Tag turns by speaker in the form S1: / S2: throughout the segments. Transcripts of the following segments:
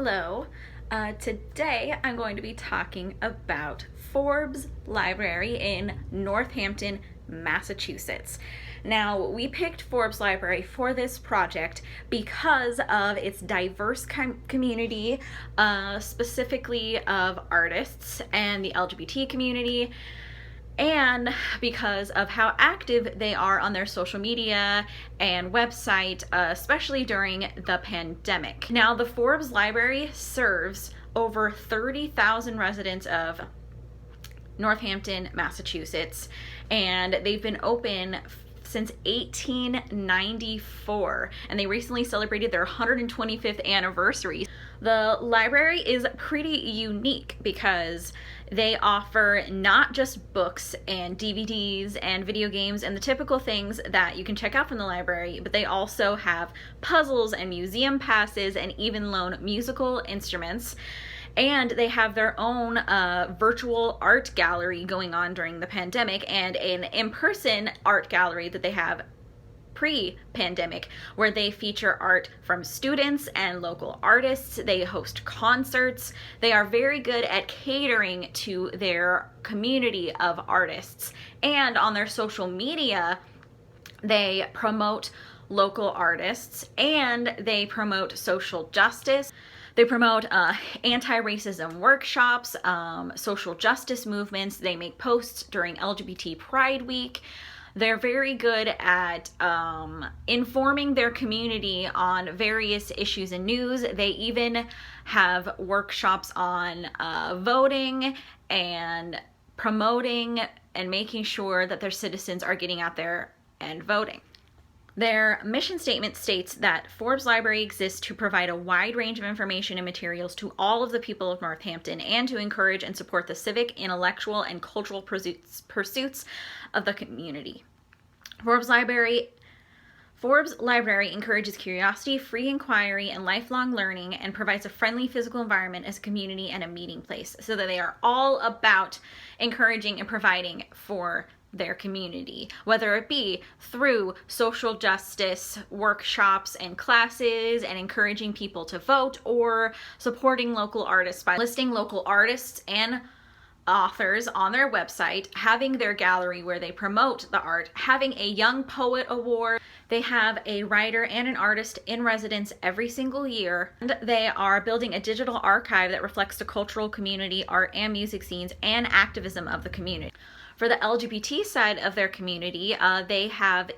S1: Hello. Today I'm going to be talking about Forbes Library in Northampton, Massachusetts. Now, we picked Forbes Library for this project because of its diverse community, specifically of artists and the LGBT community, and because of how active they are on their social media and website, especially during the pandemic. Now, the Forbes Library serves over 30,000 residents of Northampton, Massachusetts, and they've been open since 1894, and they recently celebrated their 125th anniversary. The library is pretty unique because they offer not just books and DVDs and video games and the typical things that you can check out from the library, but they also have puzzles and museum passes and even loan musical instruments. And they have their own virtual art gallery going on during the pandemic, and an in-person art gallery that they have pre-pandemic, where they feature art from students and local artists. They host concerts. They are very good at catering to their community of artists. And on their social media, they promote local artists and they promote social justice. They promote anti-racism workshops, social justice movements. They make posts during LGBT Pride Week. They're very good at informing their community on various issues and news. They even have workshops on voting and promoting and making sure that their citizens are getting out there and voting. Their mission statement states that Forbes Library exists to provide a wide range of information and materials to all of the people of Northampton and to encourage and support the civic, intellectual, and cultural pursuits of the community. Forbes Library encourages curiosity, free inquiry, and lifelong learning, and provides a friendly physical environment as a community and a meeting place, so that they are all about encouraging and providing for their community, whether it be through social justice workshops and classes and encouraging people to vote, or supporting local artists by listing local artists and authors on their website, having their gallery where they promote the art, having a Young Poet Award. They have a writer and an artist in residence every single year, and they are building a digital archive that reflects the cultural community, art and music scenes, and activism of the community. For the LGBT side of their community, they have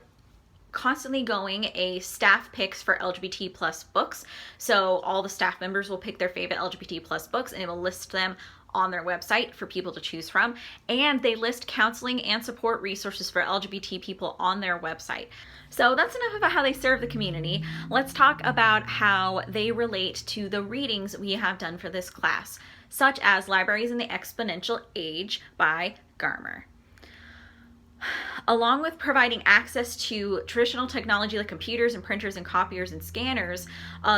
S1: constantly going a staff picks for LGBT plus books. So all the staff members will pick their favorite LGBT plus books, and it will list them on their website for people to choose from. And they list counseling and support resources for LGBT people on their website. So that's enough about how they serve the community. Let's talk about how they relate to the readings we have done for this class, such as Libraries in the Exponential Age by Garmer. Along with providing access to traditional technology like computers and printers and copiers and scanners,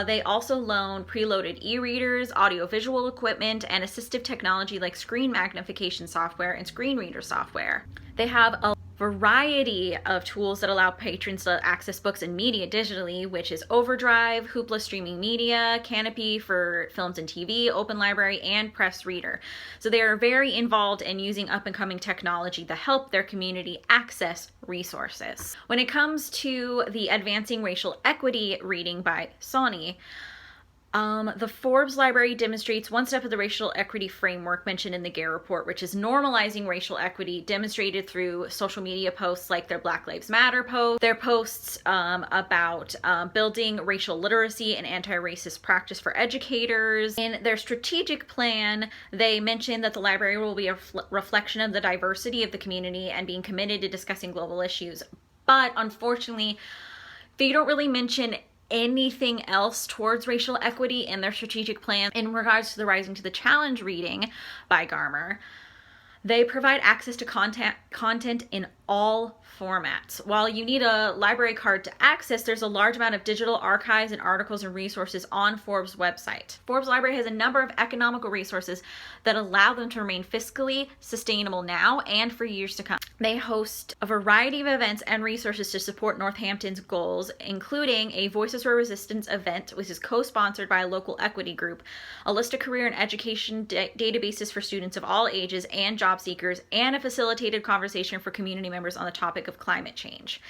S1: they also loan preloaded e-readers, audiovisual equipment, and assistive technology like screen magnification software and screen reader software. They have a variety of tools that allow patrons to access books and media digitally, which is Overdrive, Hoopla Streaming Media, Canopy for films and TV, Open Library, and Press Reader. So they are very involved in using up-and-coming technology to help their community access resources. When it comes to the Advancing Racial Equity reading by Sony, the Forbes Library demonstrates one step of the racial equity framework mentioned in the Gare report, which is normalizing racial equity demonstrated through social media posts like their Black Lives Matter post, their posts about building racial literacy and anti-racist practice for educators. In their strategic plan, they mentioned that the library will be a reflection of the diversity of the community and being committed to discussing global issues. But unfortunately, they don't really mention anything else towards racial equity in their strategic plan. In regards to the Rising to the Challenge reading by Garmer, They provide access to content in all formats. While you need a library card to access, there's a large amount of digital archives and articles and resources on Forbes' website. Forbes Library has a number of economical resources that allow them to remain fiscally sustainable now and for years to come. They host a variety of events and resources to support Northampton's goals, including a Voices for Resistance event, which is co-sponsored by a local equity group, a list of career and education databases for students of all ages and job seekers, and a facilitated conversation for community members on the topic of climate change.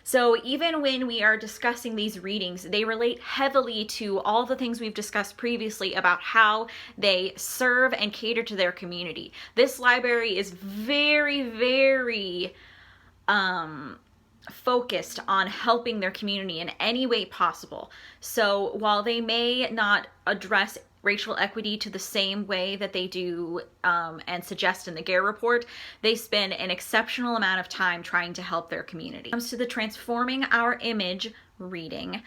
S1: So even when we are discussing these readings, they relate heavily to all the things we've discussed previously about how they serve and cater to their community. This library is very, very focused on helping their community in any way possible. So while they may not address racial equity to the same way that they do and suggest in the Gare report, they spend an exceptional amount of time trying to help their community. When it comes to the Transforming Our Image reading,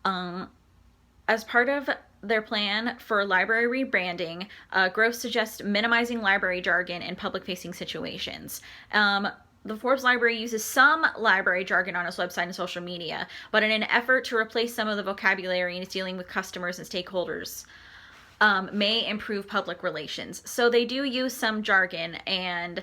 S1: as part of their plan for library rebranding, Gross suggests minimizing library jargon in public-facing situations. The Forbes Library uses some library jargon on its website and social media, but in an effort to replace some of the vocabulary in its dealing with customers and stakeholders, may improve public relations. So they do use some jargon and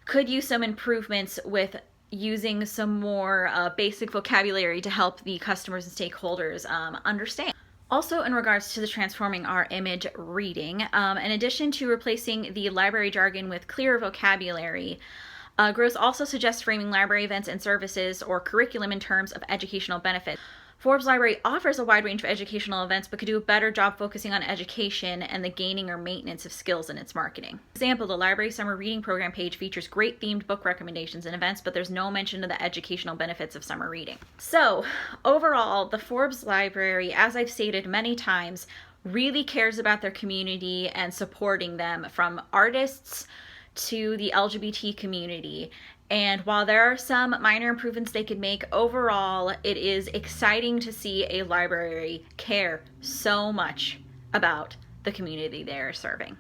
S1: could use some improvements with using some more basic vocabulary to help the customers and stakeholders understand. Also, in regards to the Transforming Our Image reading, in addition to replacing the library jargon with clearer vocabulary, Gross also suggests framing library events and services or curriculum in terms of educational benefits. Forbes Library offers a wide range of educational events, but could do a better job focusing on education and the gaining or maintenance of skills in its marketing. For example, the Library Summer Reading Program page features great themed book recommendations and events, but there's no mention of the educational benefits of summer reading. So, overall, the Forbes Library, as I've stated many times, really cares about their community and supporting them, from artists to the LGBT community. And while there are some minor improvements they could make, overall, it is exciting to see a library care so much about the community they are serving.